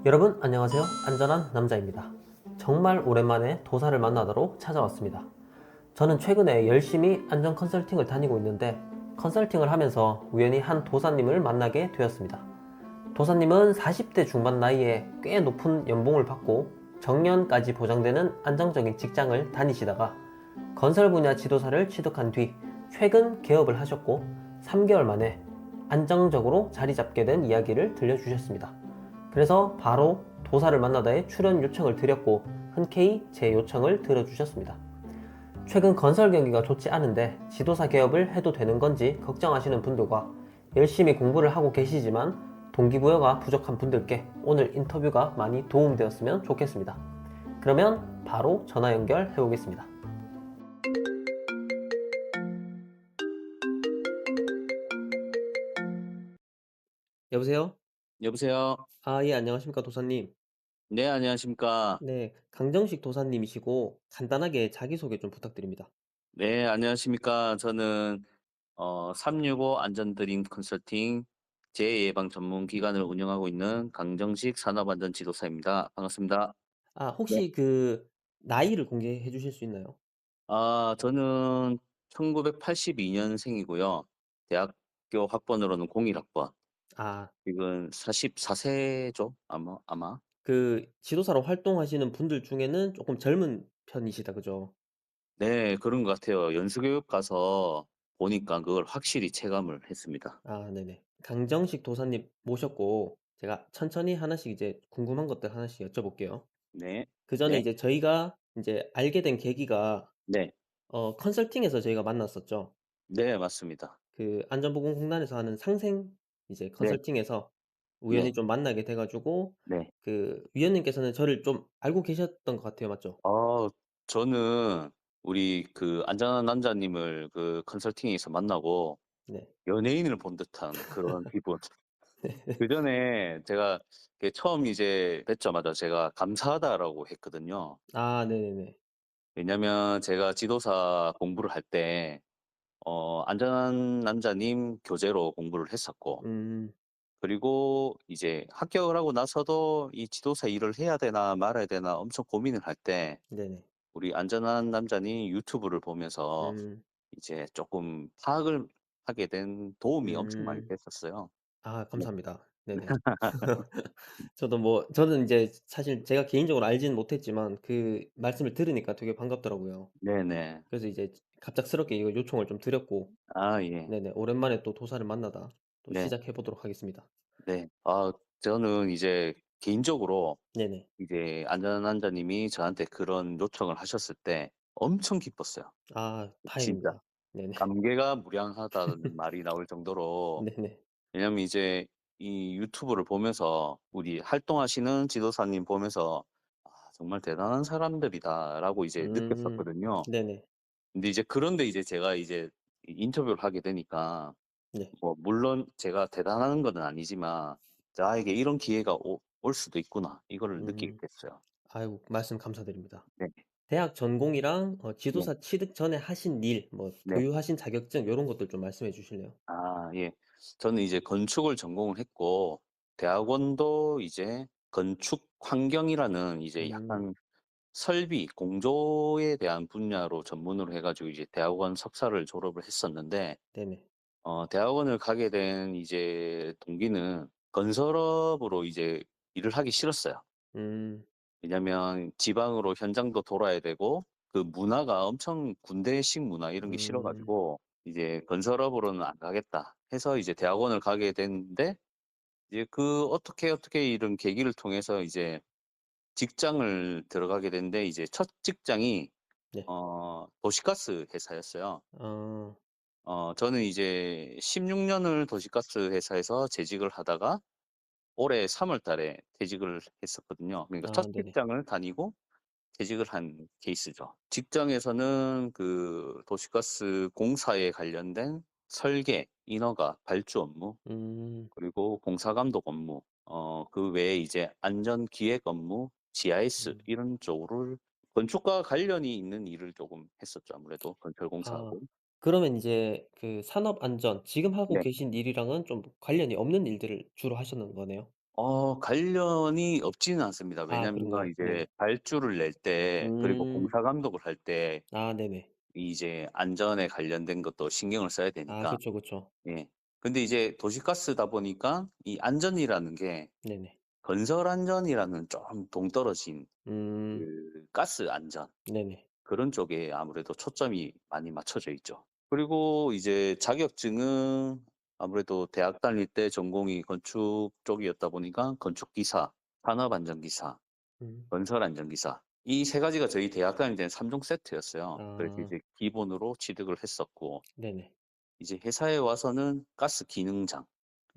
여러분 안녕하세요. 안전한 남자입니다. 정말 오랜만에 도사를 만나러 찾아왔습니다. 저는 최근에 열심히 안전 컨설팅을 다니고 있는데 컨설팅을 하면서 우연히 한 도사님을 만나게 되었습니다. 도사님은 40대 중반 나이에 꽤 높은 연봉을 받고 정년까지 보장되는 안정적인 직장을 다니시다가 건설 분야 지도사를 취득한 뒤 최근 개업을 하셨고 3개월 만에 안정적으로 자리 잡게 된 이야기를 들려주셨습니다. 그래서 바로 도사를 만나다의 출연 요청을 드렸고 흔쾌히 제 요청을 들어주셨습니다. 최근 건설 경기가 좋지 않은데 지도사 개업을 해도 되는 건지 걱정하시는 분들과 열심히 공부를 하고 계시지만 동기부여가 부족한 분들께 오늘 인터뷰가 많이 도움되었으면 좋겠습니다. 그러면 바로 전화 연결해 보겠습니다. 여보세요? 여보세요? 아, 예, 안녕하십니까, 도사님. 네, 안녕하십니까? 네, 강정식 도사님이시고 간단하게 자기소개 좀 부탁드립니다. 네, 안녕하십니까? 저는 365 안전드림 컨설팅 재예방 전문 기관을 운영하고 있는 강정식 산업안전지도사입니다. 반갑습니다. 아, 네. 혹시 그 나이를 공개해 주실 수 있나요? 저는 1982 년생이고요. 대학교 학번으로는 01학번. 아, 지금 44 세죠? 아마. 그 지도사로 활동하시는 분들 중에는 조금 젊은 편이시다, 그죠? 네, 그런 것 같아요. 연수교육 가서 보니까 그걸 확실히 체감을 했습니다. 아, 네네. 강정식 도사님 모셨고 제가 천천히 하나씩 이제 궁금한 것들 하나씩 여쭤볼게요. 네. 그전에 네. 이제 저희가 이제 알게 된 계기가 네. 컨설팅에서 저희가 만났었죠. 네, 맞습니다. 그 안전보건공단에서 하는 상생 이제 네. 컨설팅에서 우연히 네. 좀 만나게 돼 가지고 네. 그 위원님께서는 저를 좀 알고 계셨던 것 같아요. 맞죠? 저는 우리 그 안전한 남자님을 그 컨설팅에서 만나고 네. 연예인을 본 듯한 그런 기분. 그전에 제가 처음 이제 뵙자마자 제가 "감사하다."라고 했거든요. 아, 네네네. 왜냐면 제가 지도사 공부를 할 때 안전한 남자님 교재로 공부를 했었고, 음. 그리고 이제 합격을 하고 나서도 '이 지도사 일을 해야 되나 말아야 되나.' 엄청 고민을 할 때 네네. 우리 안전한 남자님 유튜브를 보면서 음. 이제 쪼끔 파악을 하게 된 도움이 엄청 많이 음. 됐었어요. 아, 네. 감사합니다. 네네. 저도 뭐 저는 인제 사실 제가 개인적으로 알지는 못했지만 그 말씀을 들으니까 되게 반갑더라고요. 네네. 그래서 이제 갑작스럽게 이거 요청을 좀 드렸고 예. 네네, 오랜만에 또 도사를 만나다 또 네. 시작해 보도록 하겠습니다. 네. 저는 이제 개인적으로 네네. 이제 안전한 남자님이 저한테 그런 요청을 하셨을 때 엄청 기뻤어요. 아, 진짜. 다행입니다. 네네. 감개가 무량하다는 말이 나올 정도로. 네네. 왜냐면 이제 이 유튜브를 보면서 우리 활동하시는 지도사님 보면서 '아, 정말 대단한 사람들이다.'라고 이제 음. 느꼈었거든요. 네네. 근데 이제 그런데 이제 제가 이제 이 인터뷰를 하게 되니까 네. 뭐 물론 제가 대단한 건 아니지만 '나에게 이런 기회가 올 수도 있구나.' 이거를 느끼게 음. 됐어요. 아이고, 말씀 감사드립니다. 네. 대학 전공이랑 네. 지도사 취득 전에 하신 일 뭐 네. 보유하신 자격증 요런 것들 좀 말씀해 주실래요? 예. 저는 이제 건축을 전공을 했고 대학원도 이제 건축 환경이라는 이제 음. 약간 설비, 공조에 대한 분야로 전문으로 해 가지고 이제 대학원 석사를 졸업을 했었는데, 네네. 대학원을 가게 된 이제 동기는 건설업으로 이제 일을 하기 싫었어요. 음. 왜냐면 지방으로 현장도 돌아야 되고 그 문화가 엄청 군대식 문화 이런 게 싫어 음. 가지고 이제 '건설업으로는 안 가겠다.' 해서 이제 대학원을 가게 됐는데, 이제 그 어떻게 이런 계기를 통해서 이제 직장을 들어가게 됐는데, 이제 첫 직장이 네. 도시가스 회사였어요. 어. 저는 이제 16 년을 도시가스 회사에서 재직을 하다가 올해 3월 달에 퇴직을 했었거든요. 그러니까 첫 아, 네네. 직장을 다니고 퇴직을 한 케이스죠. 직장에서는 그 도시가스 공사에 관련된 설계, 인허가, 발주 업무, 음. 그리고 공사 감독 업무, 그 외에 이제 안전 기획 업무, GIS 음. 이런 쪽을 건축과 관련이 있는 일을 조금 했었죠. 아무래도 건설 아, 공사하고. 그러면 이제 그 산업 안전 지금 하고 네. 계신 일이랑은 좀 관련이 없는 일들을 주로 하셨는 거네요? 관련이 없지는 않습니다. 아 왜냐면 그런가요? 이제 네네. 발주를 낼 때 그리고 음. 공사 감독을 할 때 아 네네. 이제 안전에 관련된 것도 신경을 써야 아 되니까. 그쵸, 그쵸. 예. 근데 이제 도시가스다 보니까 이 안전이라는 게 네네. 건설 안전이랑은 좀 동떨어진 음. 그 가스 안전 네네. 그런 쪽에 아무래도 초점이 많이 맞춰져 있죠. 그리고 이제 자격증은 아무래도 대학 다닐 때 전공이 건축 쪽이었다 보니까 건축기사, 산업안전기사, 음. 건설안전기사 이 세 가지가 저희 대학 다닐 때는 3종 세트였어요. 그래서 아 이제 기본으로 취득을 했었고 네네. 이제 회사에 와서는 가스 기능장,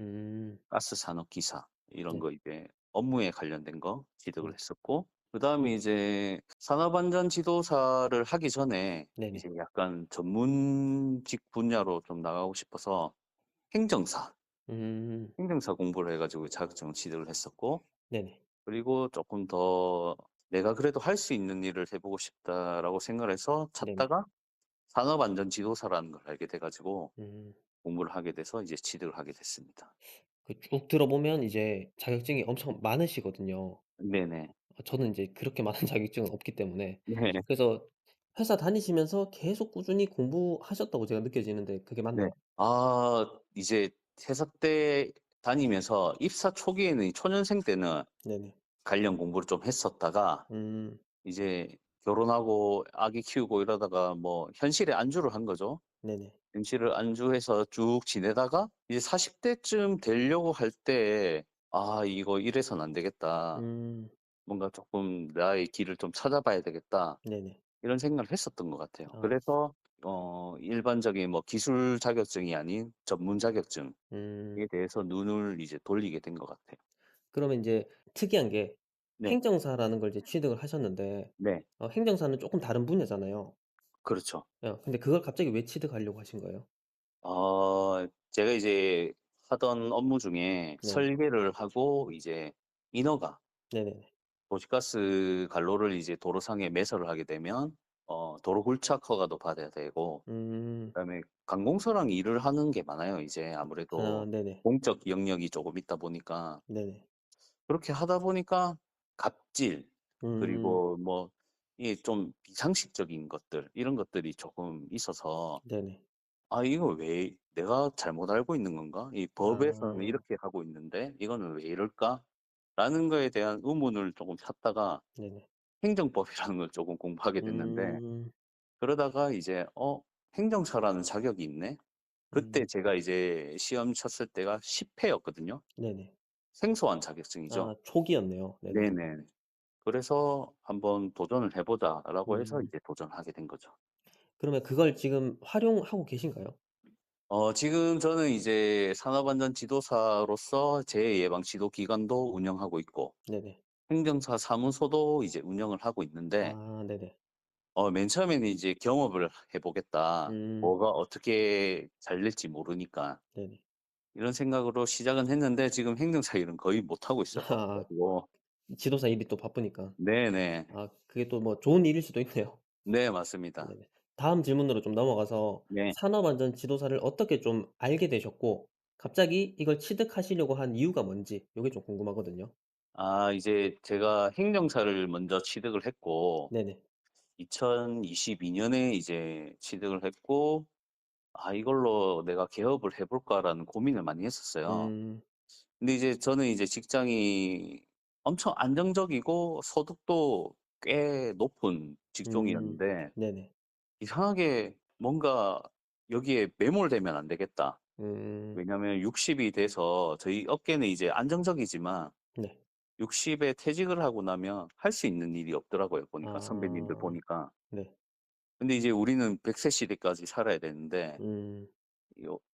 음. 가스 산업기사 이런 네. 거 이제 업무에 관련된 거 취득을 음. 했었고 그다음에 이제 산업안전 지도사를 하기 전에 이제 네네. 약간 전문직 분야로 좀 나가고 싶어서 행정사, 음. 행정사 공부를 해 가지고 자격증을 취득을 했었고 네네. 그리고 쪼끔 더 '내가 그래도 할 수 있는 일을 해 보고 싶다.'라고 생각을 해서 네네. 찾다가 산업안전 지도사라는 걸 알게 돼 가지고 음. 공부를 하게 돼서 이제 취득을 하게 됐습니다. 그 쭉 들어보면 이제 자격증이 엄청 많으시거든요. 네네. 저는 인제 그렇게 많은 자격증은 없기 때문에. 네. 그래서 회사 다니시면서 계속 꾸준히 공부하셨다고 제가 느껴지는데 그게 네. 맞나요? 이제 회사 때 다니면서 입사 초기에는 초년생 때는 네네. 관련 공부를 좀 했었다가 음. 이제 결혼하고 아기 키우고 이러다가 뭐 현실에 안주를 한 거죠. 네네. 현실을 안주해서 쭉 지내다가 이제 40 대쯤 되려고 할 때 '아 이거 이래서는 안 되겠다. 음. 뭔가 쪼끔 나의 길을 좀 찾아봐야 되겠다.' 네네. 이런 생각을 했었던 것 같아요. 아. 그래서 일반적인 뭐 기술 자격증이 아닌 전문 자격증에 음. 대해서 눈을 이제 돌리게 된 것 같아요. 그러면 인제 특이한 게 네. 행정사라는 걸 이제 취득을 하셨는데 네. 행정사는 쪼끔 다른 분야잖아요. 그렇죠. 근데 그걸 갑자기 왜 취득하려고 하신 거예요? 제가 이제 하던 업무 중에 네네. 설계를 하고 이제 인허가 네네네. 도시가스 관로를 이제 도로상에 매설을 하게 되면 도로 굴착 허가도 받아야 되고 음. 그다음에 관공서랑 일을 하는 게 많아요. 이제 아 아무래도 네네. 공적 영역이 조금 있다 보니까. 네네. 그렇게 하다 보니까 갑질 음. 그리고 뭐 이게 좀 비상식적인 것들 이런 것들이 조금 있어서 네네. '아 이거 왜 내가 잘못 알고 있는 건가? 이 법에서는 아 이렇게 하고 있는데 이거는 왜 이럴까?'라는 거에 대한 의문을 조금 찾다가 네네. 행정법이라는 걸 조금 공부하게 됐는데 음. 그러다가 이제 '행정사라는 자격이 있네.' 그때 음. 제가 이제 시험 쳤을 때가 10 회였거든요. 네네. 생소한 자격증이죠. 아 초기였네요. 네네. 네네. 그래서 '한번 도전을 해 보자.'라고 해서 음. 이제 도전하게 된 거죠. 그러면 그걸 지금 활용하고 계신가요? 지금 저는 이제 산업안전 지도사로서 재해예방 지도 기관도 운영하고 있고 네네. 행정사 사무소도 이제 운영을 하고 있는데 아 네네. 맨 처음에는 이제 '경험을 해 보겠다. 음. 뭐가 어떻게 잘 될지 모르니까.' 네네. 이런 생각으로 시작은 했는데 지금 행정사 일은 거의 못 하고 있어요, 바빠 아 가지고. 지도사 일이 또 바쁘니까. 네네. 그게 또 뭐 좋은 일일 수도 있네요. 네 맞습니다. 네네. 다음 질문으로 좀 넘어가서 네. 산업안전 지도사를 어떻게 좀 알게 되셨고 갑자기 이걸 취득하시려고 한 이유가 뭔지 요게 좀 궁금하거든요. 이제 제가 행정사를 먼저 취득을 했고 네네. 2022 년에 이제 취득을 했고 '아 이걸로 내가 개업을 해 볼까.'라는 고민을 많이 했었어요. 음. 근데 이제 저는 이제 직장이 엄청 안정적이고 소득도 꽤 높은 음. 직종이었는데 네네. 이상하게 뭔가 '여기에 매몰되면 안 되겠다.' 음. 왜냐하면 60이 돼서 저희 업계는 이제 안정적이지만 네. 60에 퇴직을 하고 나면 할 수 있는 일이 없더라고요 보니까 선배님들 아. 보니까. 네. 근데 이제 우리는 100세 시대까지 살아야 되는데 음.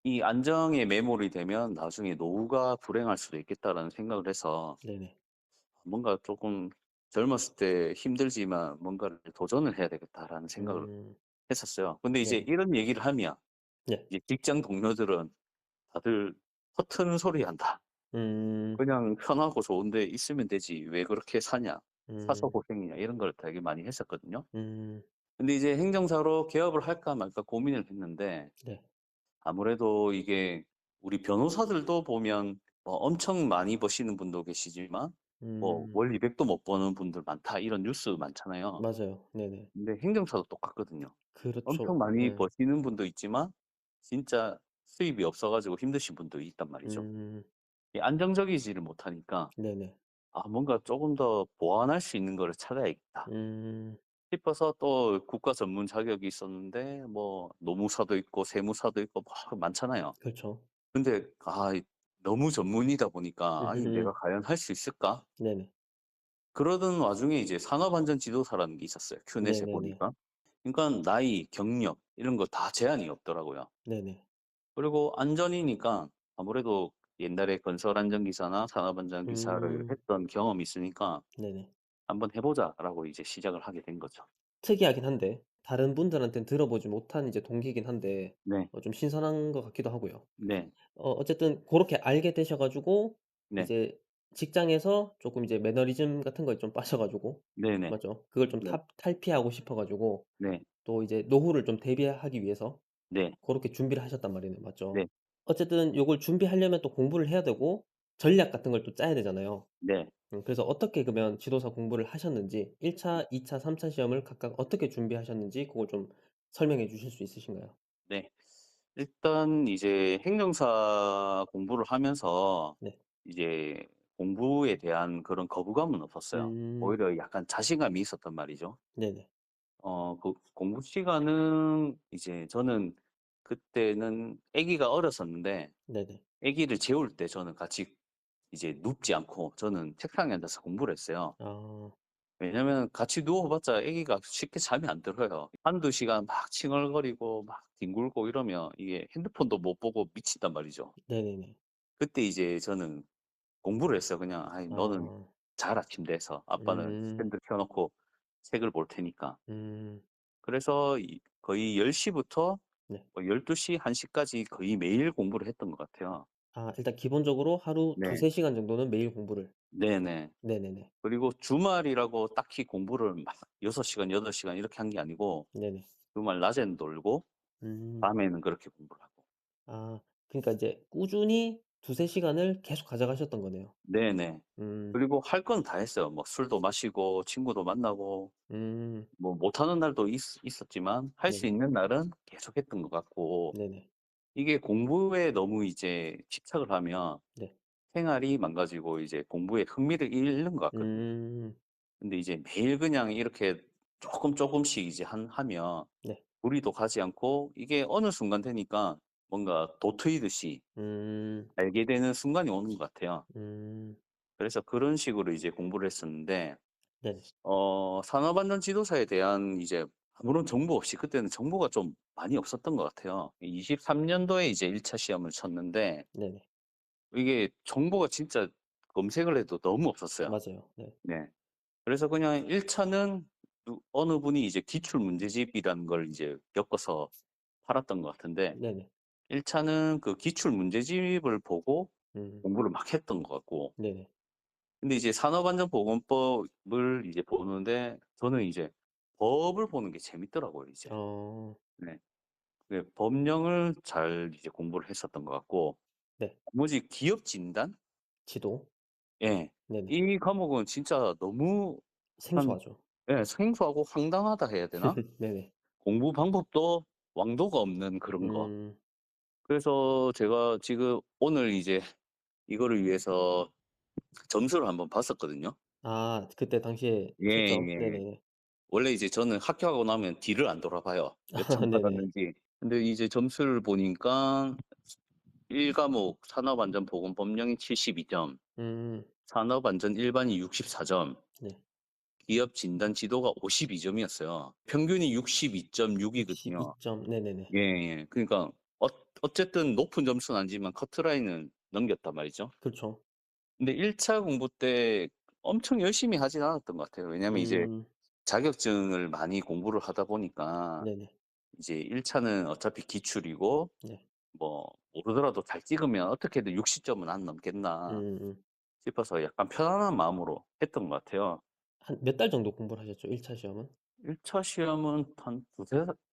이 안정에 매몰이 되면 '나중에 노후가 불행할 수도 있겠다.'라는 생각을 해서 네네. 뭔가 쪼끔 '젊었을 때 힘들지만 뭔가를 도전을 해야 되겠다.'라는 생각을 음. 했었어요. 근데 이제 네네. 이런 얘기를 하면 네. 이제 직장 동료들은 다들 "허트는 소리 한다. 음. 그냥 편하고 좋은 데 있으면 되지 왜 그렇게 사냐. 사서 음. 고생이냐." 이런 걸 되게 많이 했었거든요. 음. 근데 이제 행정사로 개업을 할까 말까 고민을 했는데 네. 아무래도 이게 우리 변호사들도 보면 뭐 엄청 많이 버시는 분도 계시지만 뭐 음. 월 200도 못 버는 분들 많다 이런 뉴스 많잖아요. 맞아요. 네네. 근데 행정사도 똑같거든요. 엄청 그렇죠. 많이 예. 버시는 분도 있지만 진짜 수입이 없어 가지고 힘드신 분도 있단 말이죠. 음. 이 안정적이지를 못하니까 네네. '아 뭔가 쪼금 더 보완할 수 있는 거를 찾아야겠다.' 음. 싶어서 또 국가 전문 자격이 있었는데 뭐 노무사도 있고 세무사도 있고 막 많잖아요. 그렇죠. 근데 이 너무 전문이다 보니까 '아니 내가 음. 과연 할 수 있을까?' 네네. 그러던 와중에 이제 산업안전 지도사라는 게 있었어요, 큐넷에 네네네. 보니까. 그러니까 나이, 경력 이런 거 다 제한이 없더라고요. 네네. 그리고 안전이니까 아무래도 옛날에 건설안전기사나 산업안전기사를 음. 했던 경험이 있으니까 네네. '한번 해 보자.'라고 이제 시작을 하게 된 거죠. 특이하긴 한데 다른 분들한테는 들어보지 못한 이제 동기이긴 한데 네. 좀 신선한 것 같기도 하고요. 네. 어쨌든 고렇게 알게 되셔 가지고 네. 이제 직장에서 쪼끔 이제 매너리즘 같은 거에 좀 빠져 가지고 네네. 맞죠? 그걸 좀 네. 탈피하고 싶어 가지고 네. 또 이제 노후를 좀 대비하기 위해서 네. 고렇게 준비를 하셨단 말이네요. 맞죠? 네. 어쨌든 요걸 준비하려면 또 공부를 해야 되고 전략 같은 걸 또 짜야 되잖아요. 네. 그래서 어떻게 그러면 지도사 공부를 하셨는지 1 차, 2 차, 3차 시험을 각각 어떻게 준비하셨는지 고걸 좀 설명해 주실 수 있으신가요? 네. 일단 이제 행정사 공부를 하면서 네. 이제 공부에 대한 그런 거부감은 없었어요. 음. 오히려 약간 자신감이 있었단 말이죠. 네네. 그 공부 시간은 이제 저는 그때는 아기가 어렸었는데 네네. 아기를 재울 때 저는 같이 이제 눕지 않고 저는 책상에 앉아서 공부를 했어요. 아. 왜냐면 같이 누워 봤자 아기가 쉽게 잠이 안 들어요. 한두 시간 막 칭얼거리고 막 뒹굴고 이러면 이게 핸드폰도 못 보고 미친단 말이죠. 네네네. 그때 이제 저는 공부를 했어요. 그냥 "아이 너는 아. 자라 침대에서. 아빠는 음. 스탠드 켜 놓고 책을 볼 테니까." 음. 그래서 거의 10 시부터 네. 뭐 12 시, 1 시까지 거의 매일 공부를 했던 것 같아요. 아 일단 기본적으로 하루 네. 2-3 시간 정도는 매일 공부를. 네네. 네네네. 그리고 주말이라고 딱히 공부를 막 6 시간, 8 시간 이렇게 한 게 아니고 네네. 주말 낮에는 놀고 음. 밤에는 그렇게 공부를 하고. 아 그러니까 이제 꾸준히 2-3 시간을 계속 가져가셨던 거네요. 네네. 음. 그리고 할 건 다 했어요. 뭐 술도 마시고 친구도 만나고 음. 뭐 못하는 날도 있었지만 할 수 네네. 있는 날은 계속 했던 것 같고 네네. 이게 공부에 너무 이제 집착을 하면 네. 생활이 망가지고 이제 공부에 흥미를 잃는 것 같거든요. 음. 근데 이제 매일 그냥 이렇게 쪼끔씩 이제 하면 네. 무리도 가지 않고 이게 어느 순간 되니까 뭔가 도트이듯이 음. 알게 되는 순간이 오는 것 같아요. 음. 그래서 그런 식으로 이제 공부를 했었는데 네네. 산업안전 지도사에 대한 이제 아무런 정보 없이 그때는 정보가 좀 많이 없었던 것 같아요. 23 년도에 이제 1차 시험을 쳤는데 네네. 이게 정보가 진짜 검색을 해도 너무 없었어요. 맞아요. 네. 네. 그래서 그냥 1 차는 어느 분이 이제 기출 문제집이라는 걸 이제 엮어서 팔았던 것 같은데 네네. 1 차는 그 기출 문제집을 보고 음. 공부를 막 했던 것 같고 네네. 근데 이제 산업안전보건법을 이제 보는데 저는 이제 법을 보는 게 재밌더라고요 이제. 어. 네. 그 법령을 잘 이제 공부를 했었던 것 같고 네. 나머지 기업 진단? 지도. 예. 네네. 이 과목은 진짜 너무 약간 생소하죠. 생소하고 황당하다 해야 되나? 네네. 공부 방법도 왕도가 없는 그런 거. 음. 그래서 제가 지금 오늘 이제 이거를 위해서 점수를 한번 봤었거든요. 아 그때 당시에 채점. 예예. 네네네. 원래 이제 저는 학교하고 나면 뒤를 안 돌아봐요. 몇 아 점 네네. 받았는지. 근데 이제 점수를 보니까 1 과목 산업안전보건법령이 72 점, 음. 산업안전 일반이 64 점, 네. 기업 진단 지도가 52 점이었어요. 평균이 62.6 이거든요. 62 점. 네네네. 예예. 그러니까 어쨌든 높은 점수는 아니지만 커트라인은 넘겼단 말이죠. 그렇죠. 근데 1차 공부 때 엄청 열심히 하진 않았던 것 같아요. 왜냐하면 이제 음. 자격증을 많이 공부를 하다 보니까 네네. 이제 1 차는 어차피 기출이고 네. 뭐 모르더라도 잘 찍으면 어떻게든 60 점은 안 넘겠나 음음. 싶어서 약간 편안한 마음으로 했던 것 같아요. 한 몇 달 정도 공부를 하셨죠? 1차 시험은? 1차 시험은 한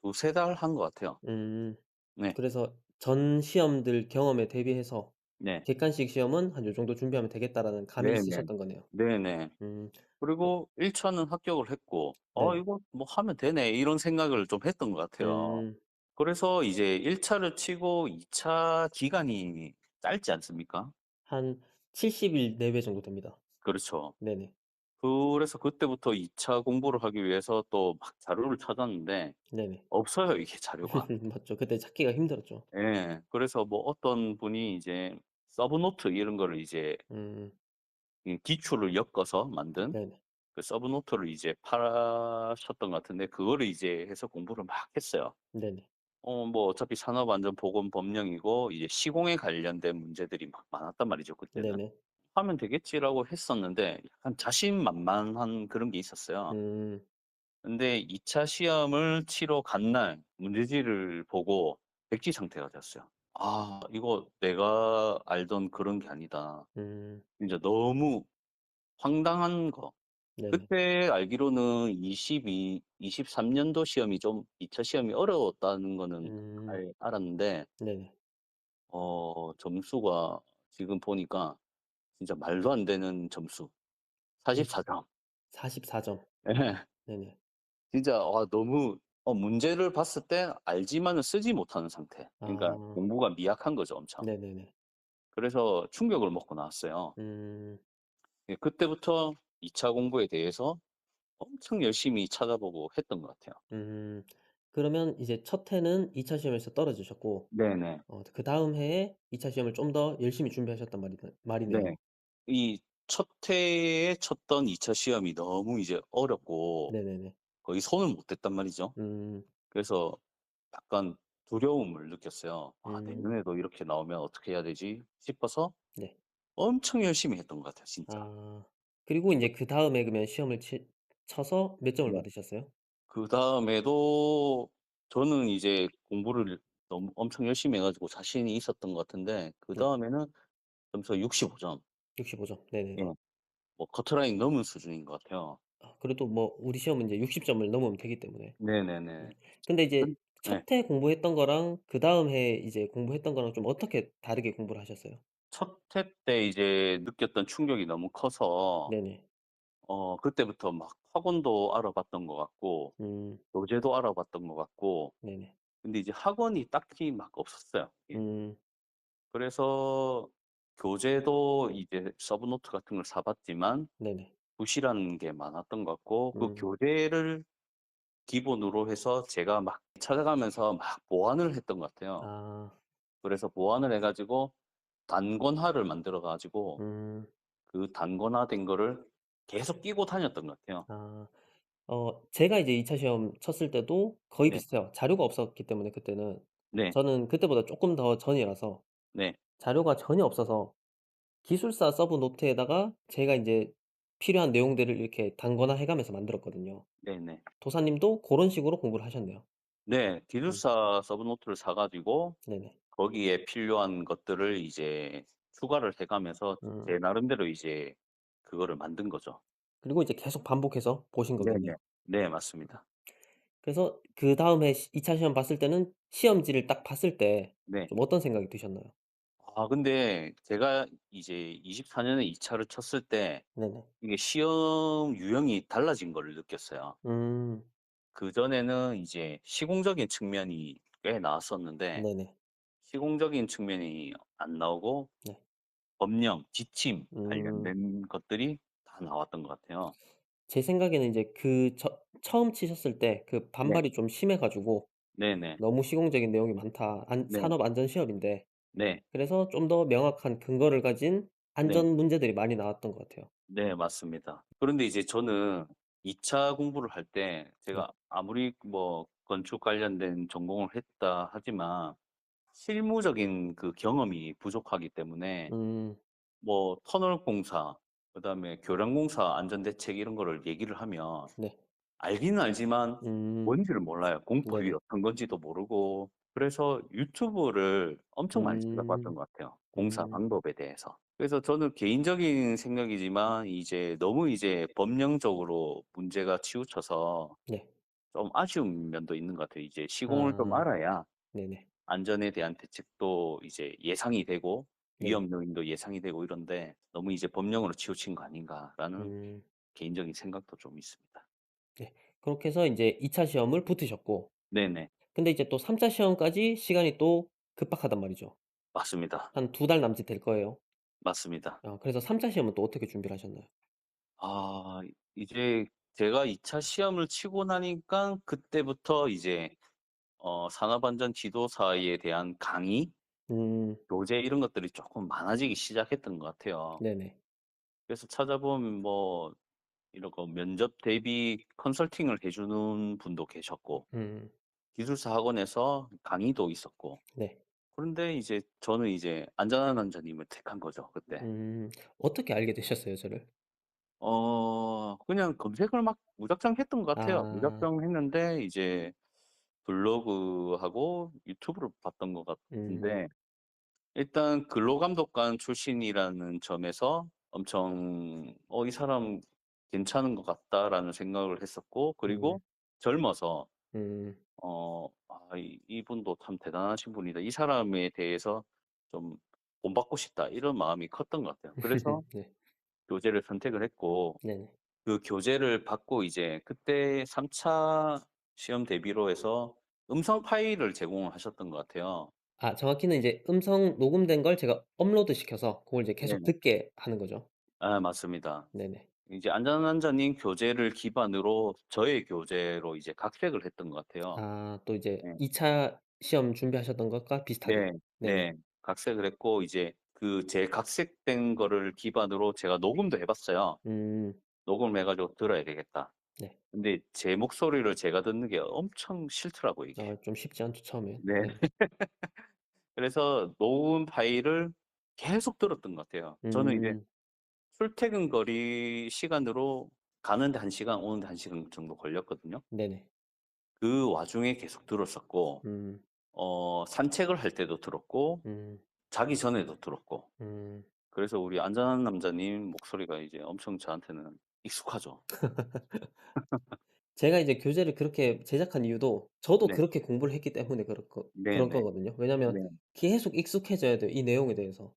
두세 달 한 것 같아요. 음. 네. 그래서 전 시험들 경험에 대비해서 네. 객관식 시험은 한 요 정도 준비하면 되겠다라는 감이 네네. 있으셨던 거네요. 네네. 음. 그리고 1 차는 합격을 했고 '어 네네. 이거 뭐 하면 되네.' 이런 생각을 좀 했던 것 같아요. 음. 그래서 이제 1 차를 치고 2차 기간이 짧지 않습니까? 한 70일 내외 정도 됩니다. 그렇죠. 네네. 그래서 그때부터 2차 공부를 하기 위해서 또 막 자료를 찾았는데 네네. 없어요, 이게 자료가. 맞죠. 그때 찾기가 힘들었죠. 예. 그래서 뭐 어떤 분이 이제 서브노트 이런 거를 이제 음. 이 기출을 엮어서 만든 네네. 그 서브노트를 이제 파셨던 것 같은데 그거를 이제 해서 공부를 막 했어요. 네네. 뭐 어차피 산업안전보건법령이고 이제 시공에 관련된 문제들이 막 많았단 말이죠, 그때는. 네네. '하면 되겠지.'라고 했었는데 약간 자신만만한 그런 게 있었어요. 음. 근데 2차 시험을 치러 간 날 문제지를 보고 백지 상태가 됐어요. '아 이거 내가 알던 그런 게 아니다.' 음. 진짜 너무 황당한 거. 네네. 그때 알기로는 23 년도 시험이 좀 2차 시험이 어려웠다는 거는 음. 알았는데 네네. 점수가 지금 보니까 진짜 말도 안 되는 점수 44 점. 44 점. 예. 네네. 진짜 너무 문제를 봤을 때 알지만은 쓰지 못하는 상태. 그러니까 아. 공부가 미약한 거죠 엄청. 네네네. 그래서 충격을 먹고 나왔어요. 음. 예 그때부터 2차 공부에 대해서 엄청 열심히 찾아보고 했던 것 같아요. 음. 그러면 이제 첫 해는 2차 시험에서 떨어지셨고 네네. 그다음 해에 2차 시험을 좀 더 열심히 준비하셨단 말이네요. 네. 이 첫 해에 쳤던 2차 시험이 너무 이제 어렵고 네네네. 거의 손을 못 댔단 말이죠. 음. 그래서 약간 두려움을 느꼈어요. '아 음. 내년에도 이렇게 나오면 어떻게 해야 되지?' 싶어서 네. 엄청 열심히 했던 것 같아요 진짜. 아. 그리고 인제 그다음에 그러면 시험을 쳐서 몇 점을 네. 받으셨어요? 그다음에도 저는 이제 공부를 너무 엄청 열심히 해 가지고 자신이 있었던 것 같은데 네. 그다음에는 점수가 65 점. 65 점. 예. 네네네. 뭐 커트라인 넘은 수준인 것 같아요. 그래도 뭐 우리 시험은 인제 60 점을 넘으면 되기 때문에. 음. 네네네. 근데 이제 네. 첫 해 공부했던 거랑 그다음 해 이제 공부했던 거랑 좀 어떻게 다르게 공부를 하셨어요? 첫 해 때 이제 느꼈던 충격이 너무 커서 네네. 그때부터 막 학원도 알아봤던 것 같고 음. 교재도 알아봤던 것 같고 네네. 근데 이제 학원이 딱히 막 없었어요. 예. 음. 그래서 교재도 이제 서브노트 같은 걸 사 봤지만 네네. 부실한 게 많았던 것 같고 그 음. 교재를 기본으로 해서 제가 막 찾아가면서 막 보완을 했던 것 같아요. 아. 그래서 보완을 해 가지고 단권화를 만들어 가지고 음. 그 단권화된 거를 계속 끼고 다녔던 것 같아요. 아. 제가 이제 2차 시험 쳤을 때도 거의 네. 비슷해요. 자료가 없었기 때문에 그때는. 네. 저는 그때보다 쪼끔 더 전이라서 네. 자료가 전혀 없어서 기술사 서브 노트에다가 제가 인제 필요한 내용들을 이렇게 단권화해 가면서 만들었거든요. 네네. 도사님도 고런 식으로 공부를 하셨네요. 네. 음. 기술사 서브노트를 사 가지고 네네. 거기에 필요한 것들을 이제 추가를 해 가면서 제 음. 나름대로 이제 그거를 만든 거죠. 그리고 이제 계속 반복해서 보신 네네. 거겠네요. 네 맞습니다. 그래서 그다음에 2차 시험 봤을 때는 시험지를 딱 봤을 때 네. 좀 어떤 생각이 드셨나요? 근데 제가 이제 24 년에 2 차를 쳤을 때 네네. 이게 시험 유형이 달라진 걸 느꼈어요. 음. 그전에는 이제 시공적인 측면이 꽤 나왔었는데 네네. 시공적인 측면이 안 나오고 네. 법령, 지침 음. 관련된 것들이 다 나왔던 것 같아요. 제 생각에는 이제 처음 치셨을 때 그 네. 반발이 좀 심해 가지고 네네. '너무 시공적인 내용이 많다.' 네. 산업 안전 시험인데 네. 그래서 좀 더 명확한 근거를 가진 네. 안전 문제들이 많이 나왔던 것 같아요. 네 맞습니다. 그런데 이제 저는 2차 공부를 할 때 네. 제가 아무리 뭐 건축 관련된 전공을 했다 하지만 실무적인 그 경험이 부족하기 때문에 음. 뭐 터널 공사 그다음에 교량 공사 안전 대책 이런 거를 얘기를 하면 네. 알기는 알지만 음. 뭔지를 몰라요. 공법이 네네. 어떤 건지도 모르고. 그래서 유튜브를 엄청 많이 찾아봤던 음. 것 같아요, 공사 음. 방법에 대해서. 그래서 저는 개인적인 생각이지만 이제 너무 이제 법령적으로 문제가 치우쳐서 네. 좀 아쉬운 면도 있는 것 같아요. 이제 시공을 좀 아. 알아야 네네. 안전에 대한 대책도 이제 예상이 되고 네네. 위험 요인도 예상이 되고 이런데 '너무 이제 법령으로 치우친 거 아닌가.'라는 음. 개인적인 생각도 좀 있습니다. 네. 그렇게 해서 인제 2차 시험을 붙으셨고 네네. 근데 이제 또 3차 시험까지 시간이 또 급박하단 말이죠. 맞습니다. 한 2달 남짓 될 거예요. 맞습니다. 그래서 3차 시험은 또 어떻게 준비를 하셨나요? 아 이제 제가 2차 시험을 치고 나니까 그때부터 이제 산업안전 지도사에 대한 강의, 음. 교재 이런 것들이 쪼끔 많아지기 시작했던 것 같아요. 네네. 그래서 찾아보면 뭐 이런 거 면접 대비 컨설팅을 해 주는 분도 계셨고 음. 기술사 학원에서 강의도 있었고 네. 그런데 이제 저는 이제 안전한 남자님을 택한 거죠 그때. 음. 어떻게 알게 되셨어요 저를? 그냥 검색을 막 무작정 했던 것 같아요. 아. 무작정 했는데 이제 블로그하고 유튜브를 봤던 것 음. 같은데 일단 근로감독관 출신이라는 점에서 엄청 '이 사람 괜찮은 것 같다.'라는 생각을 했었고 음. 그리고 젊어서 음. '이분도 참 대단하신 분이다. 이 사람에 대해서 좀 본받고 싶다.' 이런 마음이 컸던 것 같아요. 그래서 네. 교재를 선택을 했고 네네. 그 교재를 받고 이제 그때 3차 시험 대비로 해서 음성 파일을 제공을 하셨던 것 같아요. 정확히는 이제 음성 녹음된 걸 제가 업로드 시켜서 고걸 이제 계속 네네. 듣게 하는 거죠. 아 맞습니다. 네네. 이제 안전한자님 교재를 기반으로 저의 교재로 이제 각색을 했던 것 같아요. 또 이제 네. 2차 시험 준비하셨던 것과 비슷하게. 네. 네네. 네. 각색을 했고 이제 그 제 각색된 거를 기반으로 제가 녹음도 해 봤어요. 음. '녹음을 해 가지고 들어야 되겠다.' 네. 근데 제 목소리를 제가 듣는 게 엄청 싫더라고요 이게. 좀 쉽지 않죠 처음엔. 네. 네네. 그래서 녹음 파일을 계속 들었던 것 같아요. 저는 이제 음. 출퇴근 거리 시간으로 가는데 1 시간 오는데 1 시간 정도 걸렸거든요. 네네. 그 와중에 계속 들었었고 음. 산책을 할 때도 들었고 음. 자기 전에도 들었고 음. 그래서 우리 안전한 남자님 목소리가 이제 엄청 저한테는 익숙하죠. 제가 이제 교재를 그렇게 제작한 이유도 저도 네. 그렇게 공부를 했기 때문에 그럴 네네. 거거든요. 왜냐면 네. 계속 익숙해져야 돼요, 이 내용에 대해서.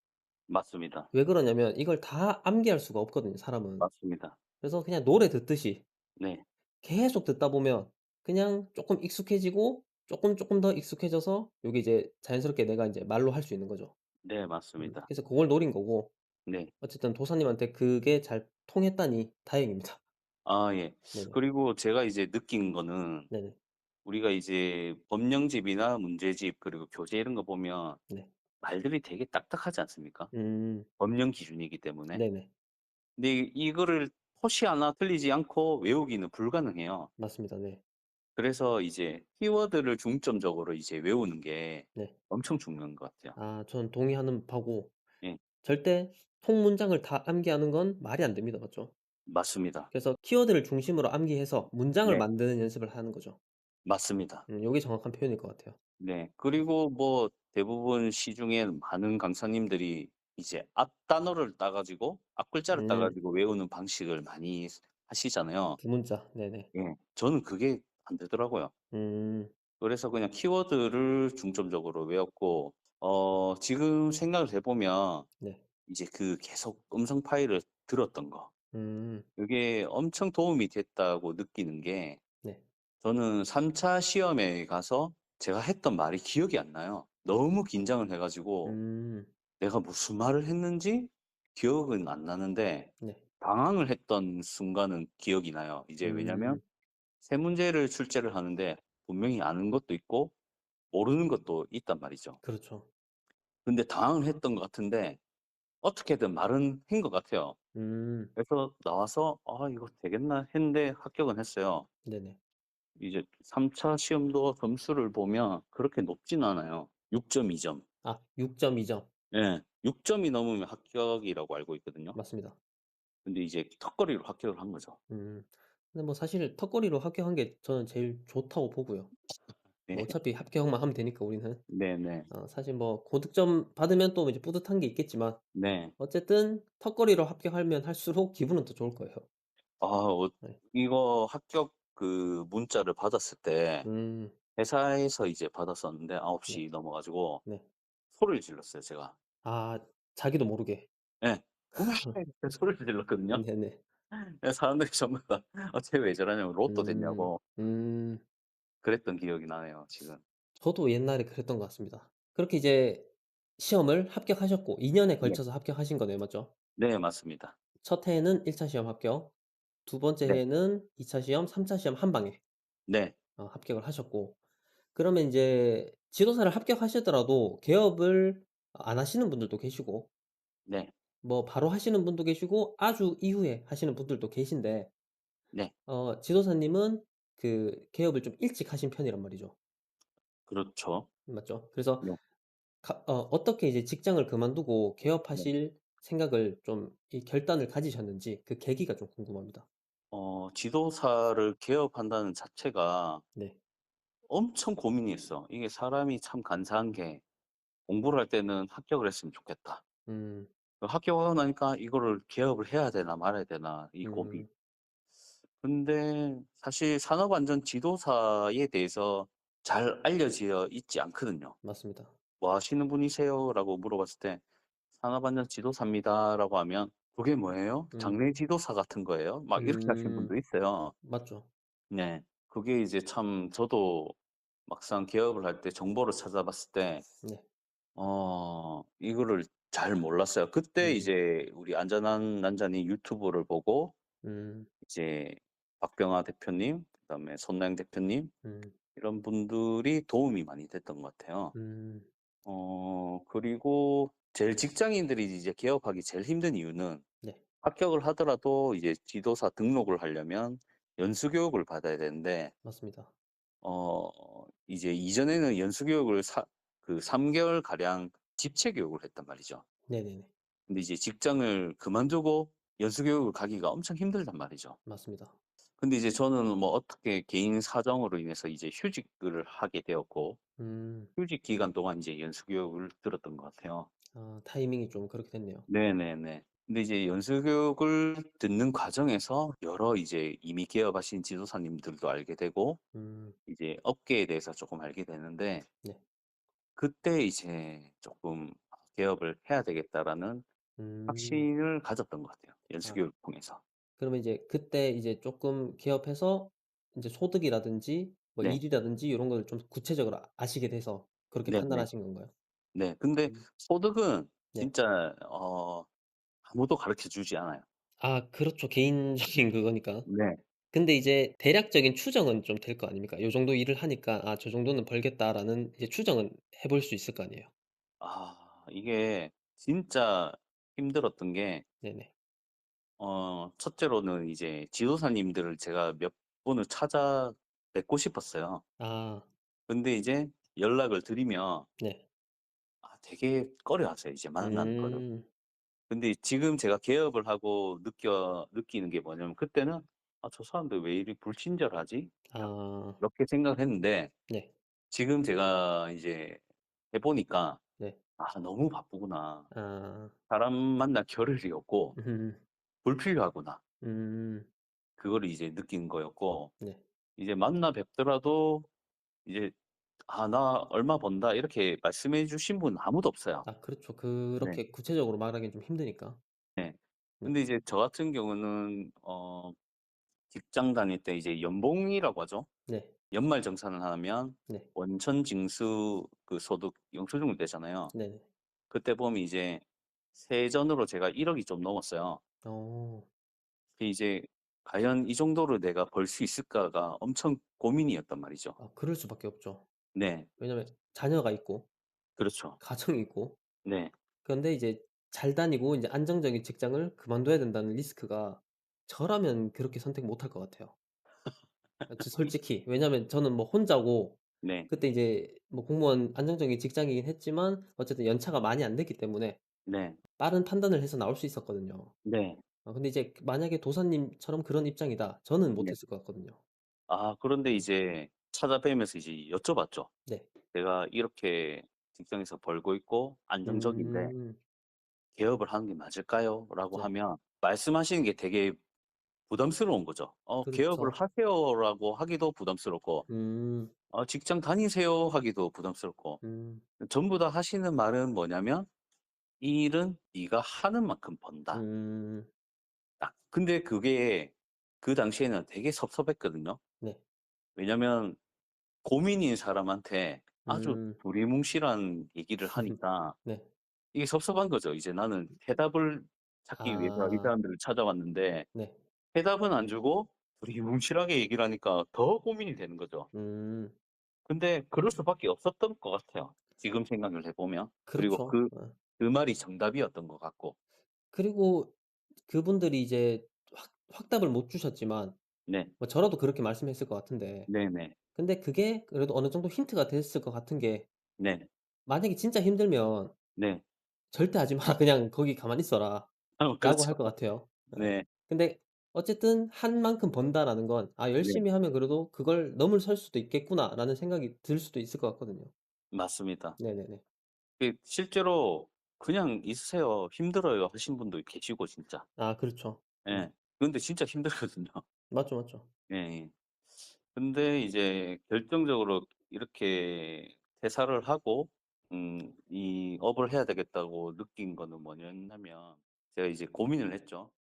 맞습니다. 왜 그러냐면 이걸 다 암기할 수가 없거든요, 사람은. 맞습니다. 그래서 그냥 노래 듣듯이 네. 계속 듣다 보면 그냥 쪼끔 익숙해지고 쪼끔 더 익숙해져서 요게 이제 자연스럽게 내가 인제 말로 할 수 있는 거죠. 네 맞습니다. 그래서 고걸 노린 거고 네. 어쨌든 도사님한테 그게 잘 통했다니 다행입니다. 아 예. 네네. 그리고 제가 이제 느낀 거는 네네. 우리가 이제 법령집이나 문제집 그리고 교재 이런 거 보면 네. 말들이 되게 딱딱하지 않습니까? 음. 법령 기준이기 때문에. 네네. 근데 이거를 토시 하나 틀리지 않고 외우기는 불가능해요. 맞습니다. 네. 그래서 이제 키워드를 중점적으로 이제 외우는 게 네. 엄청 중요한 것 같아요. 저는 동의하는 바고 예. 절대 통문장을 다 암기하는 건 말이 안 됩니다. 맞죠? 맞습니다. 그래서 키워드를 중심으로 암기해서 문장을 네. 만드는 연습을 하는 거죠. 맞습니다. 요게 정확한 표현일 것 같아요. 네. 그리고 뭐 대부분 시중에 많은 강사님들이 이제 앞 단어를 따 가지고 앞 글자를 따 음. 가지고 외우는 방식을 많이 하시잖아요. 두문자. 네네. 예. 저는 그게 안 되더라고요. 음. 그래서 그냥 키워드를 중점적으로 외웠고 지금 생각을 해 보면 네. 이제 그 계속 음성 파일을 들었던 거 음. 그게 엄청 도움이 됐다고 느끼는 게 네. 저는 3차 시험에 가서 제가 했던 말이 기억이 안 나요. 너무 긴장을 해 가지고 음. 내가 무슨 말을 했는지 기억은 안 나는데 네. 당황을 했던 순간은 기억이 나요. 이제 왜냐면 음. 세 문제를 출제를 하는데 분명히 아는 것도 있고 모르는 것도 있단 말이죠. 그렇죠. 근데 당황을 했던 것 같은데 어떻게든 말은 한 것 같아요. 음. 그래서 나와서 '아 이거 되겠나?' 했는데 합격은 했어요. 네네. 이제 3차 시험도 점수를 보면 그렇게 높진 않아요. 6.2 점. 6.2 점. 예. 6 점이 넘으면 합격이라고 알고 있거든요. 맞습니다. 근데 이제 턱걸이로 합격을 한 거죠. 음. 근데 뭐 사실 턱걸이로 합격한 게 저는 제일 좋다고 보고요. 뭐 네. 어차피 합격만 하면 되니까 우리는. 네네. 사실 뭐 고득점 받으면 또 이제 뿌듯한 게 있겠지만 네. 어쨌든 턱걸이로 합격하면 할수록 기분은 더 좋을 거예요. 아 네. 이거 합격 그 문자를 받았을 때 음. 회사에서 이제 받았었는데 9 네. 시 넘어 가지고 네. 소리를 질렀어요 제가. 아 자기도 모르게. 예. "우메." 소리를 질렀거든요. 네네. 예 사람들이 전부 다 쟤 왜 저러냐고 로또 음. 됐냐고 음. 그랬던 기억이 나네요 지금. 저도 옛날에 그랬던 것 같습니다. 그렇게 이제 시험을 합격하셨고 2 년에 네. 걸쳐서 합격하신 거네요. 맞죠? 네 맞습니다. 첫 해에는 1차 시험 합격, 두 번째 네. 해에는 2차 시험, 3차 시험 한 방에 네. 합격을 하셨고, 그러면 인제 지도사를 합격하시더라도 개업을 안 하시는 분들도 계시고, 네. 뭐 바로 하시는 분도 계시고 아주 이후에 하시는 분들도 계신데, 네. 지도사님은 그 개업을 좀 일찍 하신 편이란 말이죠. 그렇죠. 맞죠? 그래서 네. 어떻게 이제 직장을 그만두고 네. 개업하실 생각을 좀 이 결단을 가지셨는지 그 계기가 좀 궁금합니다. 지도사를 개업한다는 자체가 네. 엄청 고민이 있어. 이게 사람이 참 간사한 게 공부를 할 때는 '합격을 했으면 좋겠다.' 음. 합격하고 나니까 '이거를 개업을 해야 되나 말아야 되나.' 이 고민. 음. 근데 사실 산업안전 지도사에 대해서 잘 알려져 있지 않거든요. 맞습니다. "뭐 하시는 분이세요?"라고 물어봤을 때 "산업안전 지도사입니다."라고 하면 "그게 뭐예요? 음. 장례 지도사 같은 거예요?" 막 이렇게 하시는 분도 음. 있어요. 맞죠. 네. 그게 이제 참 저도 막상 개업을 할 때 정보를 찾아봤을 때 네. 이거를 잘 몰랐어요. 그때 음. 이제 우리 안전한 남자님 유튜브를 보고 음. 이제 박병하 대표님 그다음에 손나영 대표님 음. 이런 분들이 도움이 많이 됐던 것 같아요. 음. 그리고 제일 직장인들이 이제 개업하기 제일 힘든 이유는 네. 합격을 하더라도 이제 지도사 등록을 하려면 연수 교육을 받아야 되는데 맞습니다. 이제 이전에는 연수 교육을 3 개월 가량 집체 교육을 했단 말이죠. 네네네. 근데 이제 직장을 그만두고 연수 교육을 가기가 엄청 힘들단 말이죠. 맞습니다. 근데 이제 저는 뭐 어떻게 개인 사정으로 인해서 이제 휴직을 하게 되었고 음. 휴직 기간 동안 이제 연수 교육을 들었던 것 같아요. 타이밍이 좀 그렇게 됐네요. 네네네. 근데 이제 연수 교육을 듣는 과정에서 여러 이제 이미 개업하신 지도사님들도 알게 되고 음. 이제 업계에 대해서 조금 알게 되는데 네. 그때 이제 조금 '개업을 해야 되겠다.'라는 음. 확신을 가졌던 것 같아요, 연수 아 교육을 통해서. 그러면 이제 그때 이제 쪼끔 개업해서 인제 소득이라든지 뭐 네. 일이라든지 요런 거를 좀 구체적으로 아시게 돼서 그렇게 네네. 판단하신 건가요? 네. 근데 음. 소득은 네. 진짜 아무도 가르쳐 주지 않아요. 그렇죠. 개인적인 그거니까. 네. 근데 이제 대략적인 추정은 좀 될 거 아닙니까? 요 정도 일을 하니까 '아 저 정도는 벌겠다.'라는 이제 추정은 해볼 수 있을 거 아니에요. 이게 진짜 힘들었던 게 네네. 첫째로는 이제 지도사님들을 제가 몇 분을 찾아 뵙고 싶었어요. 아 근데 이제 연락을 드리면 네. 되게 꺼려하세요, 이제 만나는 거를. 음. 근데 지금 제가 개업을 하고 느끼는 게 뭐냐면 그때는 '아 저 사람들 왜 이리 불친절하지?' 약 아 이렇게 생각을 했는데 네. 지금 제가 이제 해 보니까 네. '아 너무 바쁘구나. 아. 사람 만날 겨를이 없고 음. 불필요하구나.' 음. 그거를 이제 느낀 거였고 네. 이제 만나 뵙더라도 이제 "아 나 얼마 번다." 이렇게 말씀해 주신 분은 아무도 없어요. 그렇죠. 네. 그렇게 구체적으로 말하기는 좀 힘드니까. 네. 네. 근데 이제 저 같은 경우는 직장 다닐 때 이제 연봉이라고 하죠. 네. 연말정산을 하면 네. 원천징수 그 소득 영수증을 떼잖아요. 네네. 그때 보면 이제 세전으로 제가 1 억이 좀 넘었어요. 어. 그 이제 '과연 이 정도를 내가 벌 수 있을까.'가 엄청 고민이었단 말이죠. 그럴 수밖에 없죠. 네. 왜냐면 자녀가 있고 그렇죠. 가정이 있고, 네. 그런데 이제 잘 다니고 인제 안정적인 직장을 그만둬야 된다는 리스크가 저라면 그렇게 선택 못 할 것 같아요. 솔직히. 왜냐면 저는 뭐 혼자고, 네. 그때 이제 뭐 공무원 안정적인 직장이긴 했지만 어쨌든 연차가 많이 안 됐기 때문에 네. 빠른 판단을 해서 나올 수 있었거든요. 네. 근데 이제 만약에 도사님처럼 그런 입장이다, 저는 못 네. 했을 것 같거든요. 그런데 음. 이제 찾아뵈면서 이제 여쭤봤죠. 네. "내가 이렇게 직장에서 벌고 있고 안정적인데 음. 개업을 하는 게 맞을까요?"라고 네. 하면 말씀하시는 게 되게 부담스러운 거죠. "개업을 그렇죠. 하세요."라고 하기도 부담스럽고 음. "직장 다니세요." 하기도 부담스럽고 음. 전부 다 하시는 말은 뭐냐면 "일은 네가 하는 만큼 번다." 음. 딱. 근데 그게 그 당시에는 되게 섭섭했거든요. 네. 왜냐면 고민인 사람한테 아주 음. 두리뭉실한 얘기를 하니까 네. 이게 섭섭한 거죠. 이제 나는 해답을 찾기 위해서 이 아. 사람들을 찾아왔는데 네. 해답은 안 주고 두리뭉실하게 얘기를 하니까 더 고민이 되는 거죠. 음. 근데 그럴 수밖에 없었던 것 같아요. 지금 생각을 해 보면. 그리고 그렇죠. 그 말이 정답이었던 것 같고. 그리고 그분들이 이제 확답을 못 주셨지만 네. 뭐 저라도 그렇게 말씀했을 것 같은데, 네네. 근데 그게 그래도 어느 정도 힌트가 됐을 것 같은 게, 네. 만약에 진짜 힘들면 네. "절대 하지 마라. 그냥 거기 가만히 있어라."라고 그렇죠. 할 것 같아요. 예. 네. 근데 어쨌든 '한 만큼 번다.'라는 건 '아 네. 열심히 하면 그래도 그걸 넘을 설 수도 있겠구나.'라는 생각이 들 수도 있을 것 같거든요. 맞습니다. 네네네. 실제로 "그냥 있으세요. 힘들어요." 하신 분도 계시고 진짜. 아 그렇죠. 네. 예. 근데 진짜 힘들거든요. 맞죠, 맞죠. 예예. 근데 이제 결정적으로 이렇게 퇴사를 하고 이 업을 해야 되겠다고 느낀 거는 뭐였냐면 제가 이제 고민을 했죠.